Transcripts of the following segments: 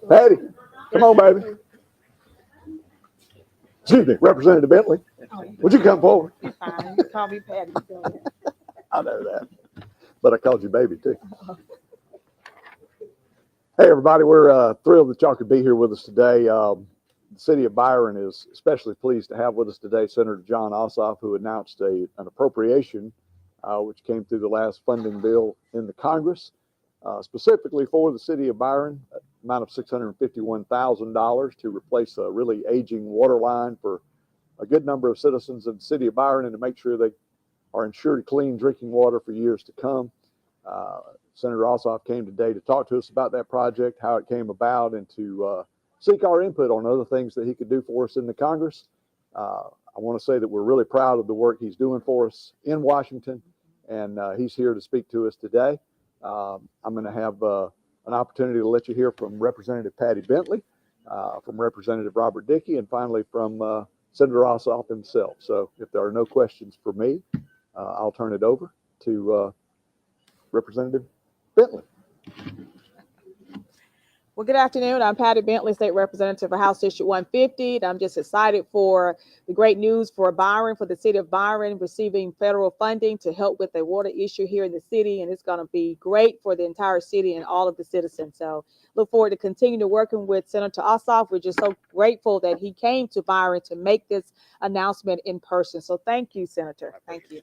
Patty, come on, baby. Excuse me, Representative Bentley. Would you come forward? You're fine. You call me Patty. Go ahead. I know that, but I called you baby too. Hey, everybody, we're thrilled that y'all could be here with us today. The city of Byron is especially pleased to have with us today Senator Jon Ossoff, who announced an appropriation which came through the last funding bill in the Congress, specifically for the city of Byron, amount of $651,000 to replace a really aging water line for a good number of citizens of the city of Byron and to make sure they are ensured clean drinking water for years to come. Senator Ossoff came today to talk to us about that project, how it came about, and to seek our input on other things that he could do for us in the Congress. I want to say that we're really proud of the work he's doing for us in Washington, and he's here to speak to us today. I'm going to have an opportunity to let you hear from Representative Patty Bentley, from Representative Robert Dickey, and finally from Senator Ossoff himself. So if there are no questions for me, I'll turn it over to Representative Bentley. Well, good afternoon. I'm Patty Bentley, State Representative for House District 150. And I'm just excited for the great news for Byron, for the city of Byron, receiving federal funding to help with the water issue here in the city. And it's going to be great for the entire city and all of the citizens. So look forward to continue to working with Senator Ossoff. We're just so grateful that he came to Byron to make this announcement in person. So thank you, Senator. Thank you.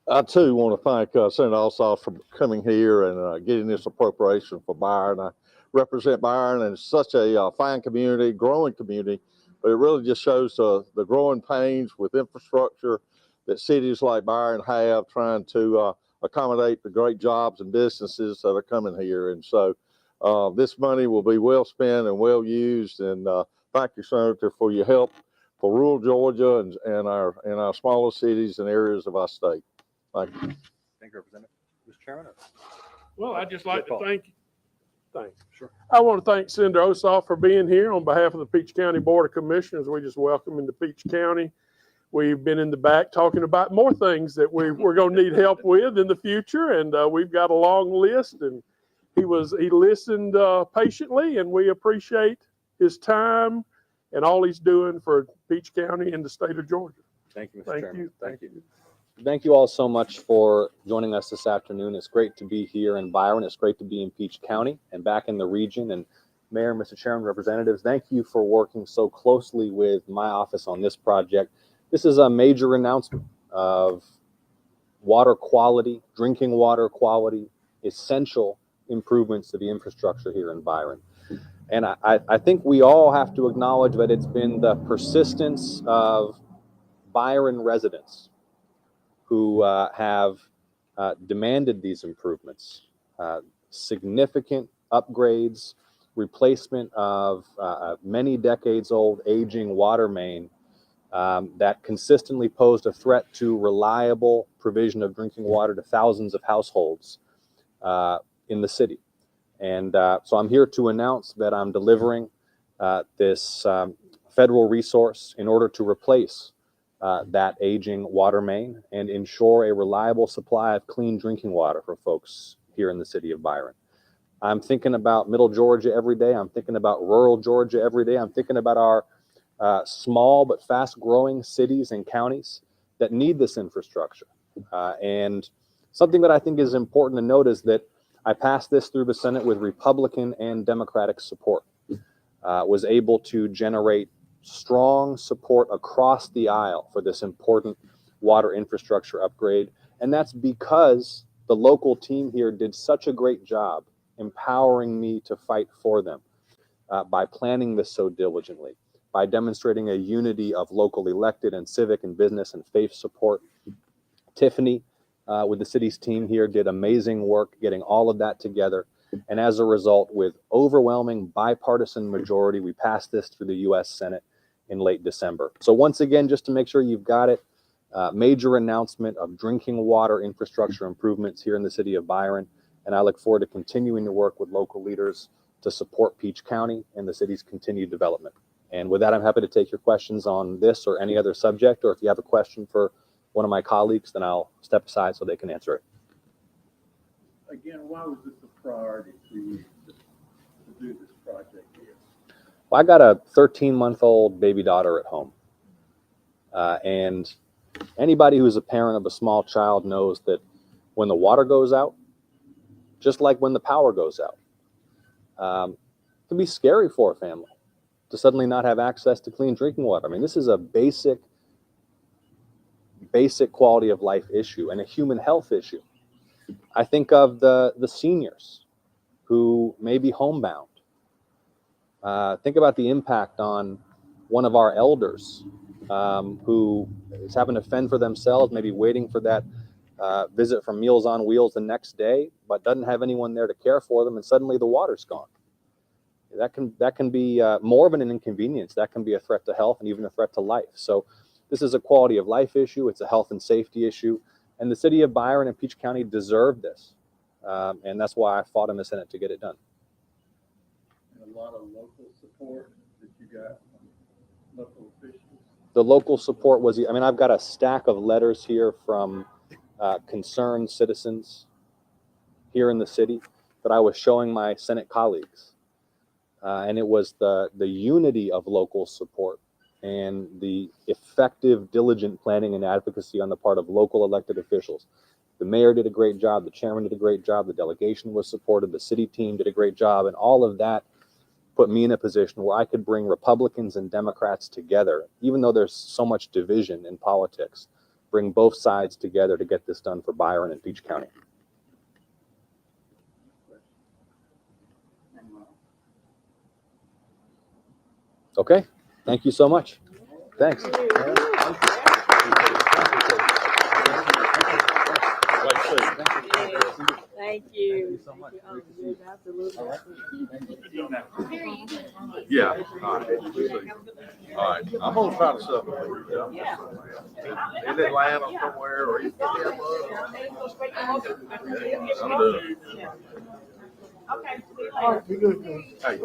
I too want to thank Senator Ossoff for coming here and getting this appropriation for Byron. I represent Byron, and it's such a fine community, growing community, but it really just shows the growing pains with infrastructure that cities like Byron have trying to accommodate the great jobs and businesses that are coming here. And so this money will be well spent and well used. And thank you, Senator, for your help for rural Georgia and our smaller cities and areas of our state. Thank you. Thank you, Representative. Mr. Chairman. Well, I'd just like to thank you. Thanks. Sure. I want to thank Senator Ossoff for being here on behalf of the Peach County Board of Commissioners. We just welcome him to Peach County. We've been in the back talking about more things that we're going to need help with in the future, and we've got a long list. And he listened patiently, and we appreciate his time and all he's doing for Peach County and the state of Georgia. Thank you, Mr. Chairman. Thank you. Thank you all so much for joining us this afternoon. It's great to be here in Byron. It's great to be in Peach County and back in the region. And Mayor, Mr. Chairman, representatives, thank you for working so closely with my office on this project. This is a major announcement of water quality, drinking water quality, essential improvements to the infrastructure here in Byron. And I think we all have to acknowledge that it's been the persistence of Byron residents who have demanded these improvements, significant upgrades, replacement of many decades old aging water main that consistently posed a threat to reliable provision of drinking water to thousands of households in the city. And so I'm here to announce that I'm delivering this federal resource in order to replace that aging water main and ensure a reliable supply of clean drinking water for folks here in the city of Byron. I'm thinking about middle Georgia every day. I'm thinking about rural Georgia every day. I'm thinking about our small but fast growing cities and counties that need this infrastructure. And something that I think is important to note is that I passed this through the Senate with Republican and Democratic support, was able to generate strong support across the aisle for this important water infrastructure upgrade. And that's because the local team here did such a great job empowering me to fight for them by planning this so diligently, by demonstrating a unity of local elected and civic and business and faith support. Tiffany with the city's team here did amazing work getting all of that together. And as a result, with overwhelming bipartisan majority, we passed this through the U.S. Senate in late December. So once again, just to make sure you've got it, major announcement of drinking water infrastructure improvements here in the city of Byron. And I look forward to continuing to work with local leaders to support Peach County and the city's continued development. And with that, I'm happy to take your questions on this or any other subject, or if you have a question for one of my colleagues, then I'll step aside so they can answer it. Again, why was this priority for you to do this project is? Well, I got a 13-month-old baby daughter at home. And anybody who's a parent of a small child knows that when the water goes out, just like when the power goes out, it can be scary for a family to suddenly not have access to clean drinking water. I mean, this is a basic quality of life issue and a human health issue. I think of the seniors who may be homebound. Think about the impact on one of our elders who is having to fend for themselves, maybe waiting for that visit from Meals on Wheels the next day, but doesn't have anyone there to care for them, and suddenly the water's gone. That can be more of an inconvenience. That can be a threat to health and even a threat to life. So this is a quality of life issue. It's a health and safety issue. And the city of Byron and Peach County deserve this. And that's why I fought in the Senate to get it done. And a lot of local support that you got from local officials? The local support was, I mean, I've got a stack of letters here from concerned citizens here in the city that I was showing my Senate colleagues. And it was the unity of local support and the effective, diligent planning and advocacy on the part of local elected officials. The mayor did a great job, the chairman did a great job, the delegation was supported, the city team did a great job, and all of that put me in a position where I could bring Republicans and Democrats together, even though there's so much division in politics, bring both sides together to get this done for Byron and Peach County. Okay, thank you so much. Thanks. Thank you. So much. Absolutely. Yeah. All right. I'm gonna try to supplement you. In Atlanta somewhere or you I'm done. Hey.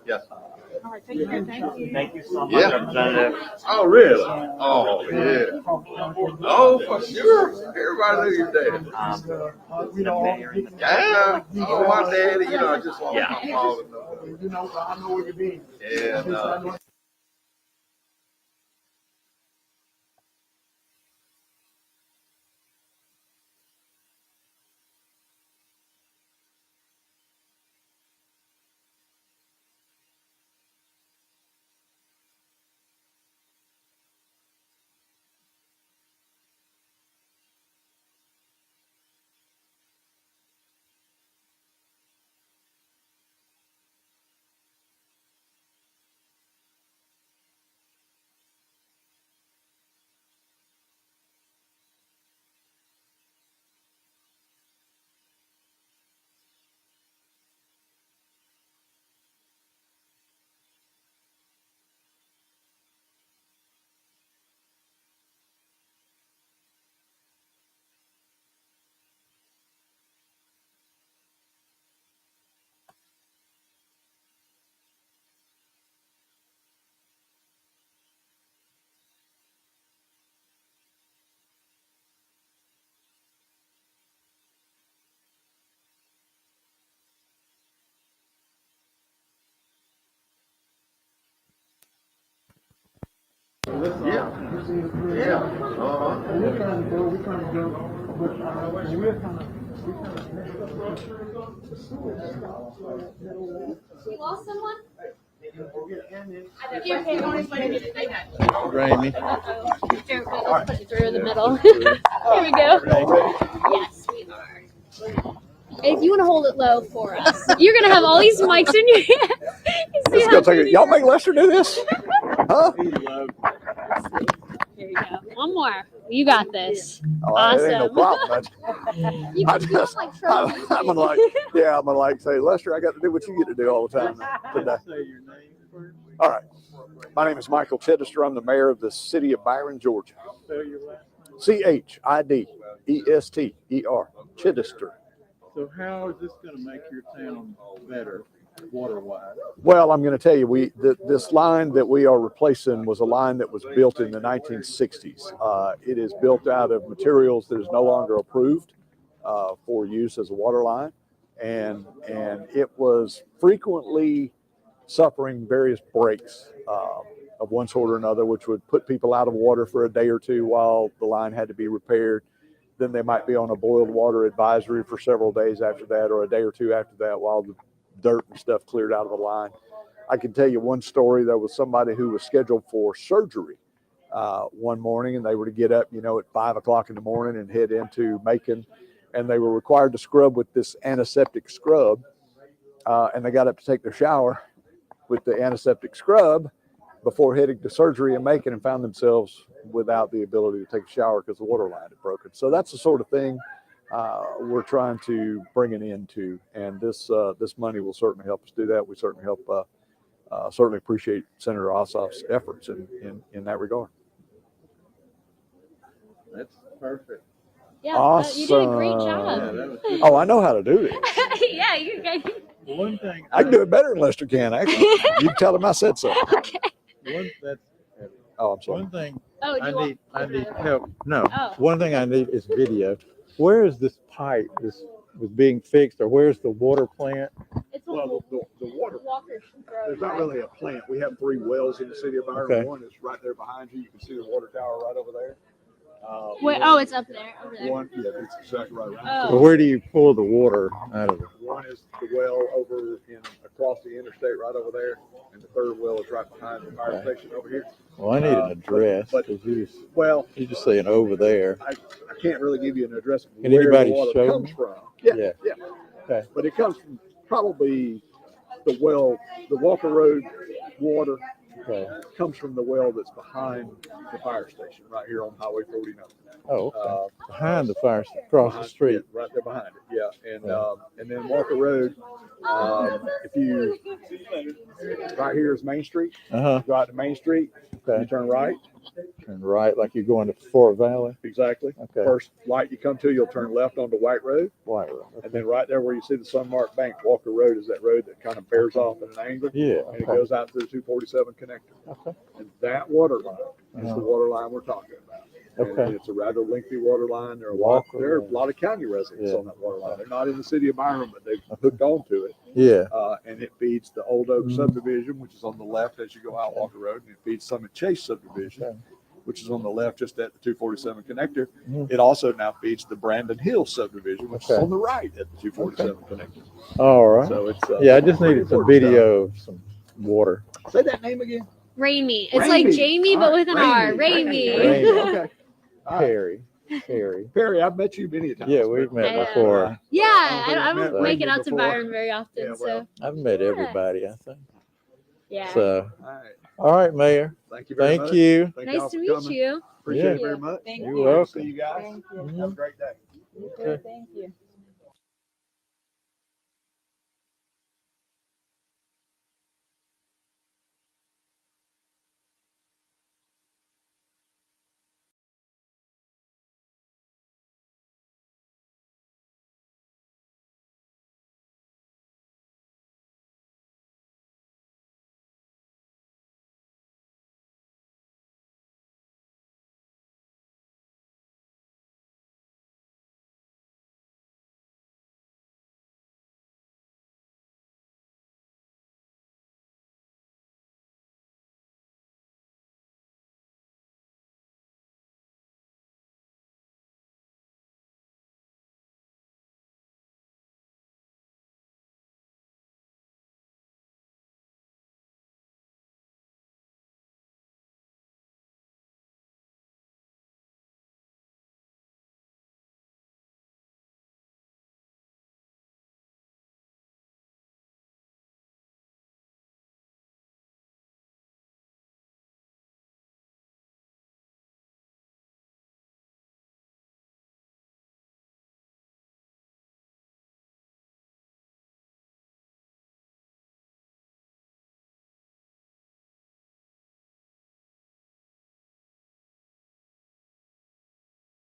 Yes. All right, take care. Thank you. Thank you so much, Yeah. Representative. Oh, really? Oh, yeah. Oh, for sure. Everybody knew your dad. The mayor and the Yeah. Oh, my daddy, I just want to come all the I know where you've been. And, yeah. We're trying to go, but we're kind of. We lost someone? Grammy. Here, let's put it through the middle. Here we go. Yes, we are. If you want to hold it low for us, you're going to have all these mics in your hand. This is gonna take it. Y'all make Lester do this? Huh? Here you go. One more. You got this. Oh, it ain't no Awesome. problem. You I can just, like I'm gonna like say, Lester, I got to do what you get to do all the time today. Say your name first. All right. My name is Michael Chidester. I'm the mayor of the city of Byron, Georgia. Spell your last name. Chidester. Chidester. So how is this going to make your town better water-wise? Well, I'm going to tell you, this line that we are replacing was a line that was built in the 1960s. It is built out of materials that is no longer approved for use as a water line. and it was frequently suffering various breaks of one sort or another, which would put people out of water for a day or two while the line had to be repaired. Then they might be on a boiled water advisory for several days after that, or a day or two after that, while the dirt and stuff cleared out of the line. I can tell you one story. There was somebody who was scheduled for surgery one morning, and they were to get up, at 5 o'clock in the morning and head into Macon, and they were required to scrub with this antiseptic scrub, and they got up to take their shower with the antiseptic scrub before heading to surgery in Macon, and found themselves without the ability to take a shower because the water line had broken. So that's the sort of thing we're trying to bring an end to, and this money will certainly help us do that. We certainly certainly appreciate Senator Ossoff's efforts in that regard. That's perfect. Yeah, Awesome. you did a great Yeah, job. that was Oh, I know how to do this. Yeah, you're good. one thing. I can do it better than Lester can, actually. You can tell him I said so. Okay. That's Oh, I'm sorry. one thing Oh, do you I want need help. No, Oh. one thing I need is video. Where is this pipe? This was being fixed, or where's the water plant? It's Well, the water, Walker Road. there's not really a plant. We have 3 wells in the city of Byron. Okay. One is right there behind you. You can see the water tower right over there. Wait, oh, it's up there. Over there. One, yeah, it's exactly right around. Oh. But where do you pull the water out of it? One is the well over across the interstate right over there, and the third well is right behind the fire station over here. Well, I need an address. but- 'Cause you Well, you're just saying over there. I can't really give you an address of Can where anybody the water show comes me? from. Yeah. Okay. But it comes from probably the Walker Road water Okay. comes from the well that's behind the fire station right here on Highway 49. Oh, okay. Behind the fire station, across the Behind- street. yeah, right there behind it. Yeah, and then Walker Road. If you right here is Main Street. Uh-huh. Go out to Main Street. You Okay. turn right. Turn right like you're going to Fort Valley. Exactly. Okay. First light you come to, you'll turn left onto White Road, White Road. and then right there where you see the Sunmark Bank, Walker Road is that road that kind of bears off at an angle, Yeah. and it Okay. goes out to the 247 connector. Okay. And that water line is the water line we're talking about. And Okay. it's a rather lengthy water line. There are Walker a Road. lot of county residents Yeah. on that water line. They're not in the city of Byron, but they've hooked onto it. Yeah. And it feeds the Old Oak Mhm. subdivision, which is on the left as you go out Walker Road, and it feeds Summit Chase subdivision, Okay. which is on the left just at the 247 connector. Mhm. It also now feeds the Brandon Hill subdivision, which is Okay. on the right at the 247 connector. All right. So it's Yeah, I just pretty needed some important video of some water. stuff. Say that name again. Raimi. It's like Raimi. Jamie, All but right, with an R. Raimi. Raimi. Okay. All right. Perry. Perry. Perry, I've met you many times. Yeah, we've met Yeah. before. Yeah, I I've don't met make it Raimi out to before. Byron very often, Yeah, well, so I've met everybody, I think. yeah. So, All right. all right, Mayor. Thank you very much. Thank you. Thank Nice y'all to for meet coming. you. Appreciate Yeah. it very much. Thank You're you. welcome. See you guys. Thank you. Have a great day. You too. Thank you.